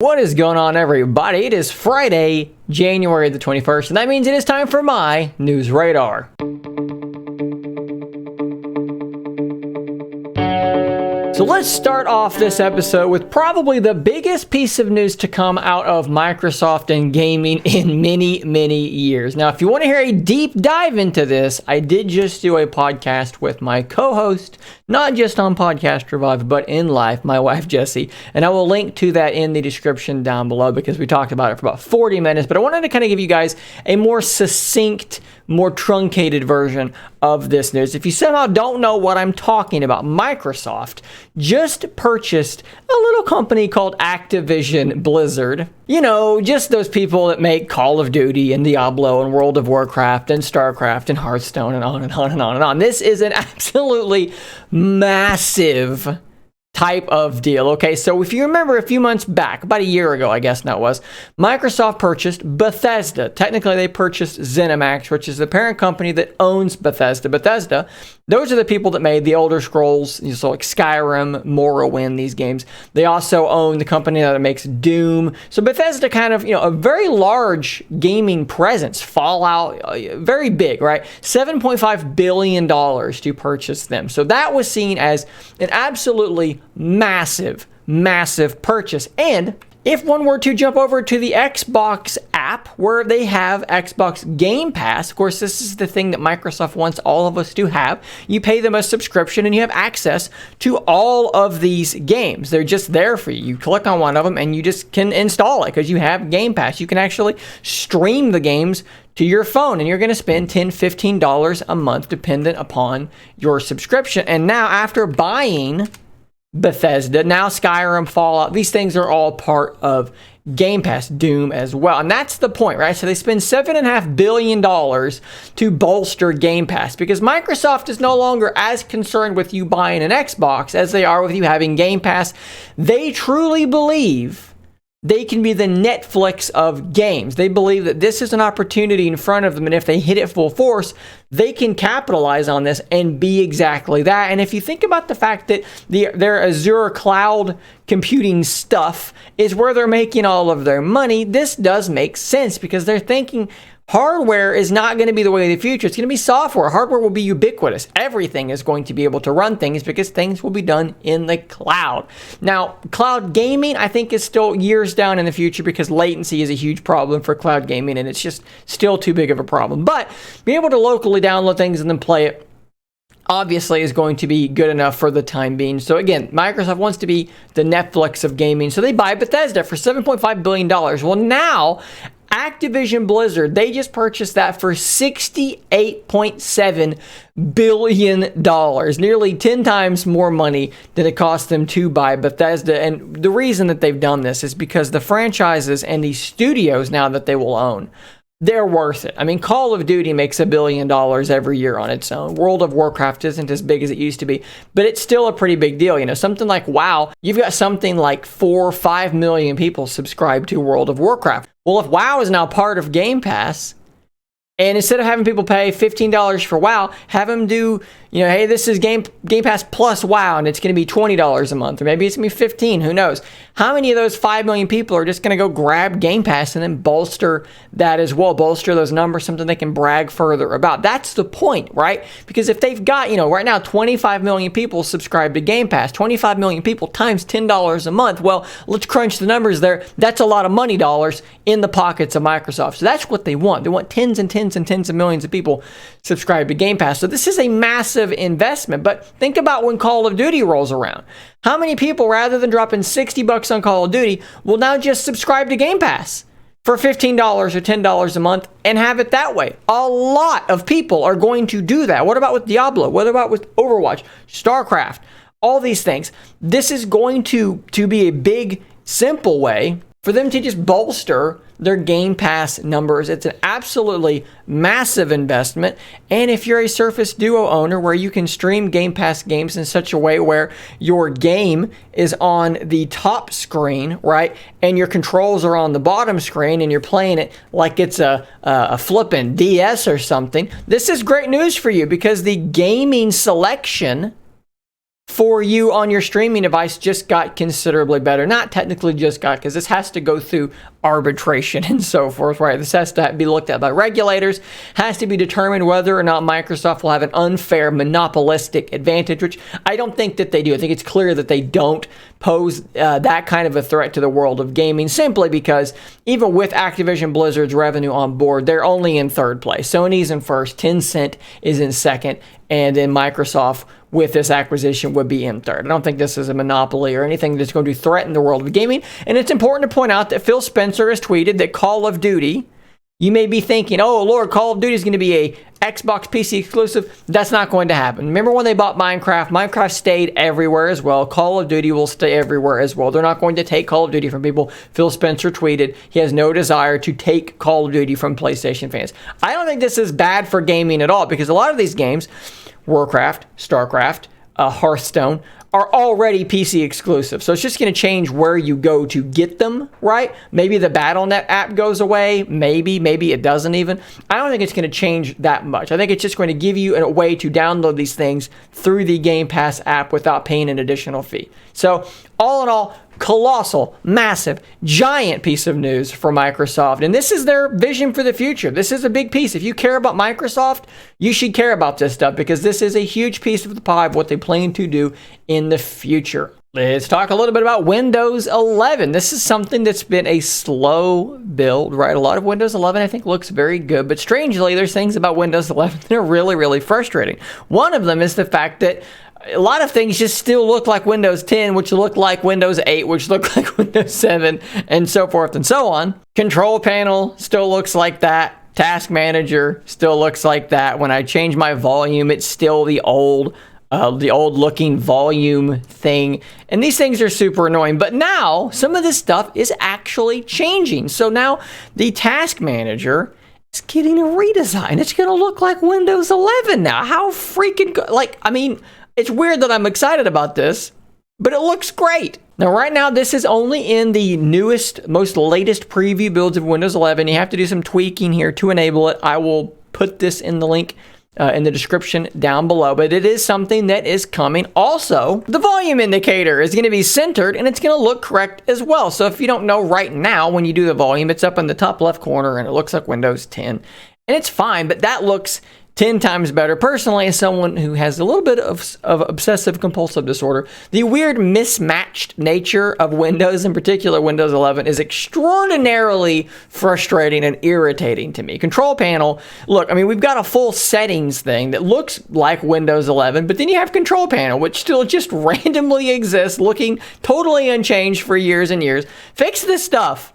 What is going on, everybody? It is Friday, January the 21st, and that means it is time for my News Radar. So let's start off this episode with probably the biggest piece of news to come out of Microsoft and gaming in many, many years. Now, if you want to hear a deep dive into this, I did just do a podcast with my co-host, not just on Podcast Revive, but in life, my wife, Jessie. And I will link to that in the description down below because we talked about it for about 40 minutes. But I wanted to kind of give you guys a more succinct, more truncated version of this news. If you somehow don't know what I'm talking about, Microsoft just purchased a little company called Activision Blizzard. You know, just those people that make Call of Duty and Diablo and World of Warcraft and StarCraft and Hearthstone and on and on and on and on. This is an absolutely massive type of deal. Okay, so if you remember a few months back, about a year ago, I guess that was, Microsoft purchased Bethesda. Technically, they purchased ZeniMax, which is the parent company that owns Bethesda. Bethesda, those are the people that made the Elder Scrolls, so like Skyrim, Morrowind, these games. They also own the company that makes Doom. So Bethesda kind of, a very large gaming presence. Fallout, very big, right? $7.5 billion to purchase them. So that was seen as an absolutely massive purchase. And if one were to jump over to the Xbox app where they have Xbox Game Pass, of course, this is the thing that Microsoft wants all of us to have. You pay them a subscription and you have access to all of these games. They're just there for you. You click on one of them and you just can install it because you have Game Pass. You can actually stream the games to your phone, and you're going to spend $10, $15 a month dependent upon your subscription. And now after buying Bethesda, now Skyrim, Fallout, these things are all part of Game Pass, Doom as well. And that's the point, right? So they spend $7.5 billion to bolster Game Pass because Microsoft is no longer as concerned with you buying an Xbox as they are with you having Game Pass. They truly believe they can be the Netflix of games. They believe that this is an opportunity in front of them, and if they hit it full force, they can capitalize on this and be exactly that. And if you think about the fact that their Azure cloud computing stuff is where they're making all of their money, this does make sense because they're thinking hardware is not going to be the way of the future. It's going to be software. Hardware will be ubiquitous. Everything is going to be able to run things because things will be done in the cloud. Now, cloud gaming, I think, is still years down in the future because latency is a huge problem for cloud gaming, and it's just still too big of a problem. But being able to locally download things and then play it obviously is going to be good enough for the time being. So again, Microsoft wants to be the Netflix of gaming. So they buy Bethesda for $7.5 billion. Well, now Activision Blizzard, they just purchased that for $68.7 billion, nearly 10 times more money than it cost them to buy Bethesda. And the reason that they've done this is because the franchises and the studios now that they will own, they're worth it. I mean, Call of Duty makes $1 billion every year on its own. World of Warcraft isn't as big as it used to be, but it's still a pretty big deal. Something like WoW, you've got something like 4 or 5 million people subscribed to World of Warcraft. Well, if WoW is now part of Game Pass, and instead of having people pay $15 for WoW, have them do, hey, this is Game Pass plus WoW, and it's going to be $20 a month, or maybe it's going to be $15, who knows? How many of those 5 million people are just going to go grab Game Pass and then bolster that as well, bolster those numbers, something they can brag further about? That's the point, right? Because if they've got, right now 25 million people subscribe to Game Pass, 25 million people times $10 a month, well, let's crunch the numbers there. That's a lot of money dollars in the pockets of Microsoft. So that's what they want. They want tens and tens and tens of millions of people subscribe to Game Pass. So this is a massive investment. But think about when Call of Duty rolls around. How many people, rather than dropping $60 on Call of Duty, will now just subscribe to Game Pass for $15 or $10 a month and have it that way? A lot of people are going to do that. What about with Diablo? What about with Overwatch, StarCraft, all these things? This is going to be a big, simple way for them to just bolster their Game Pass numbers. It's an absolutely massive investment. And if you're a Surface Duo owner where you can stream Game Pass games in such a way where your game is on the top screen, right, and your controls are on the bottom screen and you're playing it like it's a flippin' DS or something, this is great news for you because the gaming selection for you on your streaming device just got considerably better. Not technically just got, because this has to go through arbitration and so forth, right? This has to be looked at by regulators, has to be determined whether or not Microsoft will have an unfair monopolistic advantage, which I don't think that they do. I think it's clear that they don't pose that kind of a threat to the world of gaming, simply because even with Activision Blizzard's revenue on board, they're only in third place. Sony's in first, Tencent is in second, and then Microsoft with this acquisition would be in third. I don't think this is a monopoly or anything that's going to threaten the world of gaming. And it's important to point out that Phil Spencer has tweeted that Call of Duty, you may be thinking, oh Lord, Call of Duty is going to be a Xbox PC exclusive. That's not going to happen. Remember when they bought Minecraft? Minecraft stayed everywhere as well. Call of Duty will stay everywhere as well. They're not going to take Call of Duty from people. Phil Spencer tweeted he has no desire to take Call of Duty from PlayStation fans. I don't think this is bad for gaming at all, because a lot of these games, Warcraft, Starcraft, Hearthstone, are already PC exclusive. So it's just going to change where you go to get them, right? Maybe the Battle.net app goes away. Maybe it doesn't even. I don't think it's going to change that much. I think it's just going to give you a way to download these things through the Game Pass app without paying an additional fee. So all in all, colossal, massive, giant piece of news for Microsoft. And this is their vision for the future. This is a big piece. If you care about Microsoft, you should care about this stuff, because this is a huge piece of the pie of what they plan to do in the future. Let's talk a little bit about Windows 11. This is something that's been a slow build, right? A lot of Windows 11, I think, looks very good. But strangely, there's things about Windows 11 that are really, really frustrating. One of them is the fact that a lot of things just still look like Windows 10, which look like Windows 8, which look like Windows 7, and so forth and so on. Control panel still looks like that. Task Manager still looks like that. When I change my volume, it's still the old looking volume thing. And these things are super annoying. But now, some of this stuff is actually changing. So now, the Task Manager is getting a redesign. It's going to look like Windows 11 now. How freaking it's weird that I'm excited about this, but it looks great. Now, right now, this is only in the newest, most latest preview builds of Windows 11. You have to do some tweaking here to enable it. I will put this in the link in the description down below, but it is something that is coming. Also, the volume indicator is going to be centered, and it's going to look correct as well. So if you don't know right now, when you do the volume, it's up in the top left corner, and it looks like Windows 10. And it's fine, but that looks 10 times better. Personally, as someone who has a little bit of obsessive compulsive disorder, the weird mismatched nature of Windows, in particular Windows 11, is extraordinarily frustrating and irritating to me. Control panel, look, we've got a full settings thing that looks like Windows 11, but then you have control panel, which still just randomly exists, looking totally unchanged for years and years. Fix this stuff.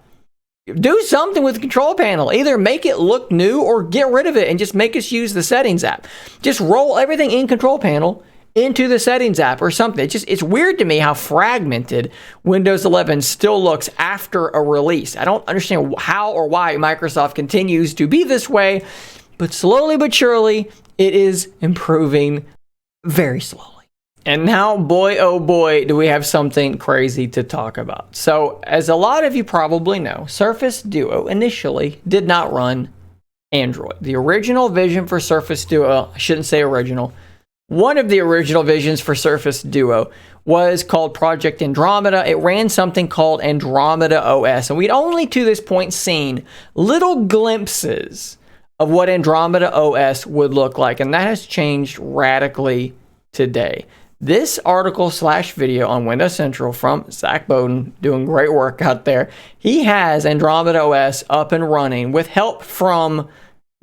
Do something with the control panel. Either make it look new or get rid of it and just make us use the settings app. Just roll everything in control panel into the settings app or something. It's weird to me how fragmented Windows 11 still looks after a release. I don't understand how or why Microsoft continues to be this way, but slowly but surely it is improving very slowly. And now, boy, oh boy, do we have something crazy to talk about. So, as a lot of you probably know, Surface Duo initially did not run Android. The original vision for Surface Duo, I shouldn't say original, one of the original visions for Surface Duo was called Project Andromeda. It ran something called Andromeda OS. And we'd only to this point seen little glimpses of what Andromeda OS would look like. And that has changed radically today. This article / video on Windows Central from Zach Bowden, doing great work out there. He has Andromeda OS up and running with help from a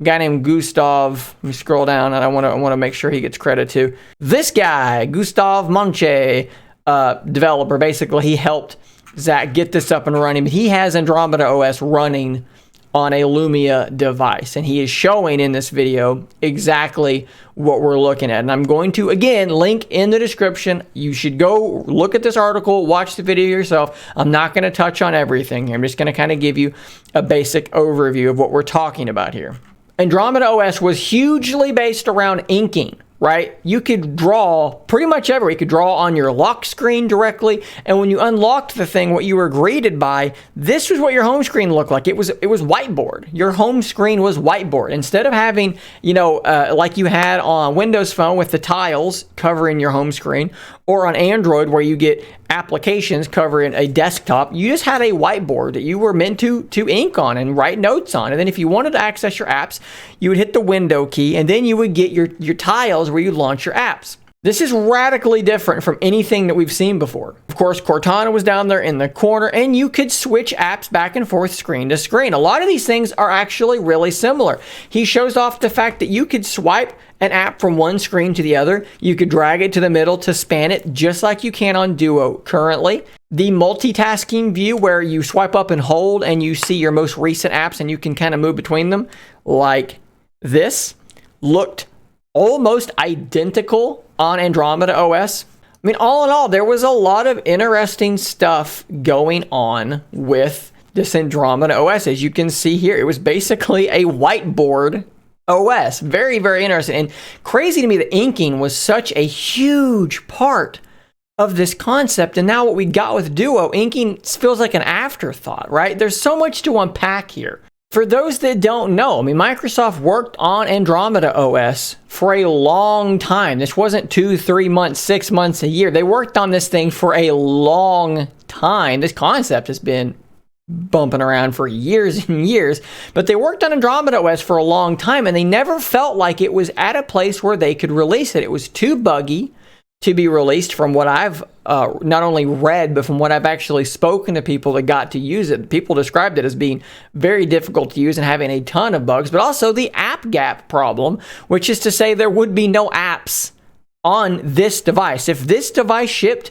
guy named Gustav. Let me scroll down, and I want to make sure he gets credit too. This guy, Gustav Monche, developer. Basically, he helped Zach get this up and running. But he has Andromeda OS running on a Lumia device, and he is showing in this video exactly what we're looking at. And I'm going to, again, link in the description. You should go look at this article, watch the video yourself. I'm not going to touch on everything here. I'm just going to kind of give you a basic overview of what we're talking about here. Andromeda OS was hugely based around inking, right? You could draw pretty much everywhere. You could draw on your lock screen directly, and when you unlocked the thing, what you were greeted by, this was what your home screen looked like. It was whiteboard. Your home screen was whiteboard. Instead of having, like you had on Windows Phone with the tiles covering your home screen, Or on Android, where you get applications covering a desktop, you just had a whiteboard that you were meant to ink on and write notes on. And then if you wanted to access your apps, you would hit the window key, and then you would get your tiles where you launch your apps. This is radically different from anything that we've seen before. Of course, Cortana was down there in the corner, and you could switch apps back and forth screen to screen. A lot of these things are actually really similar. He shows off the fact that you could swipe an app from one screen to the other. You could drag it to the middle to span it, just like you can on Duo currently. The multitasking view, where you swipe up and hold and you see your most recent apps and you can kind of move between them like this, looked almost identical on Andromeda OS. I mean, all in all, there was a lot of interesting stuff going on with this Andromeda OS. As you can see here, it was basically a whiteboard OS. Very, very interesting. And crazy to me that inking was such a huge part of this concept. And now what we got with Duo, inking feels like an afterthought, right? There's so much to unpack here. For those that don't know, I mean, Microsoft worked on Andromeda OS for a long time. This wasn't 2, 3 months, 6 months, a year. They worked on this thing for a long time. This concept has been bumping around for years and years, but they worked on Andromeda OS for a long time, and they never felt like it was at a place where they could release it. It was too buggy to be released, from what I've not only read, but from what I've actually spoken to people that got to use it. People described it as being very difficult to use and having a ton of bugs, but also the app gap problem, which is to say there would be no apps on this device. If this device shipped,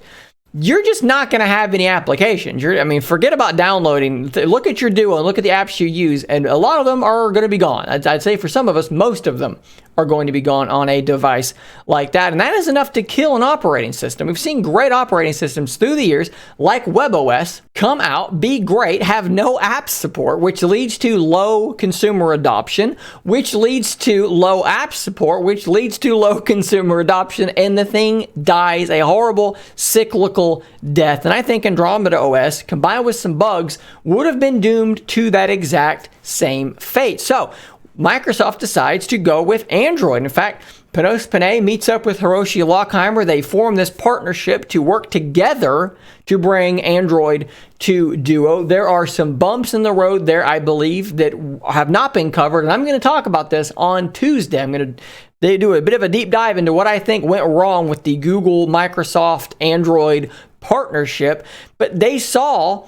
you're just not going to have any applications. I mean, forget about downloading. Look at your Duo and look at the apps you use, and a lot of them are going to be gone. I'd say for some of us, most of them are going to be gone on a device like that, and that is enough to kill an operating system. We've seen great operating systems through the years, like WebOS, come out, be great, have no app support, which leads to low consumer adoption, which leads to low app support, which leads to low consumer adoption, and the thing dies a horrible cyclical death. And I think Andromeda OS, combined with some bugs, would have been doomed to that exact same fate. So Microsoft decides to go with Android. In fact, Panos Panay meets up with Hiroshi Lockheimer. They form this partnership to work together to bring Android to Duo. There are some bumps in the road there, I believe, that have not been covered, and I'm going to talk about this on Tuesday. They do a bit of a deep dive into what I think went wrong with the Google, Microsoft, Android partnership, but they saw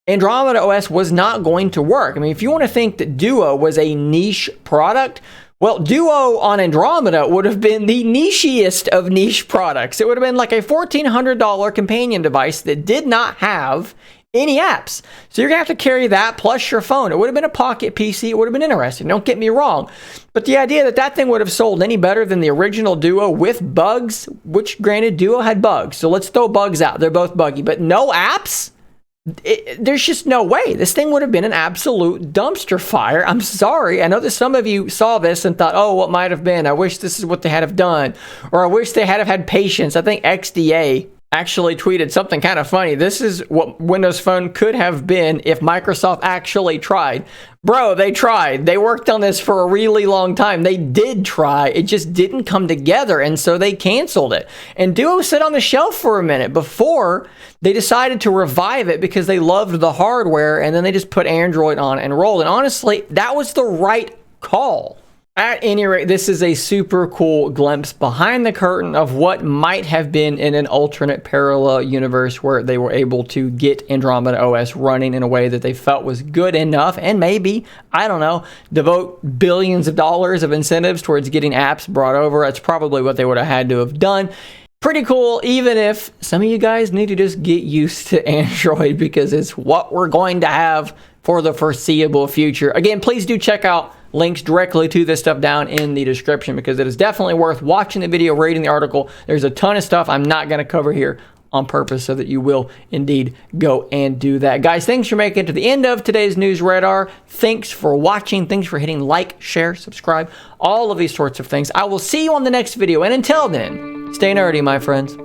Andromeda OS was not going to work. I mean, if you want to think that Duo was a niche product, well, Duo on Andromeda would have been the nichiest of niche products. It would have been like a $1,400 companion device that did not have any apps. So you're going to have to carry that plus your phone. It would have been a pocket PC. It would have been interesting. Don't get me wrong. But the idea that that thing would have sold any better than the original Duo with bugs, which granted Duo had bugs. So let's throw bugs out. They're both buggy. But no apps? There's just no way. This thing would have been an absolute dumpster fire. I'm sorry. I know that some of you saw this and thought, oh, what might have been? I wish this is what they had have done. Or I wish they had have had patience. I think XDA actually tweeted something kind of funny. This is what Windows Phone could have been if Microsoft actually tried. Bro, they tried. They worked on this for a really long time. They did try. It just didn't come together, and so they canceled it. And Duo sat on the shelf for a minute before they decided to revive it because they loved the hardware, and then they just put Android on and rolled. And honestly, that was the right call. At any rate, this is a super cool glimpse behind the curtain of what might have been in an alternate parallel universe where they were able to get Andromeda OS running in a way that they felt was good enough, and maybe, I don't know, devote billions of dollars of incentives towards getting apps brought over. That's probably what they would have had to have done. Pretty cool, even if some of you guys need to just get used to Android because it's what we're going to have for the foreseeable future. Again, please do check out links directly to this stuff down in the description because it is definitely worth watching the video, reading the article. There's a ton of stuff I'm not going to cover here on purpose so that you will indeed go and do that. Guys, thanks for making it to the end of today's News Radar. Thanks for watching. Thanks for hitting like, share, subscribe, all of these sorts of things. I will see you on the next video. And until then, stay nerdy, my friends.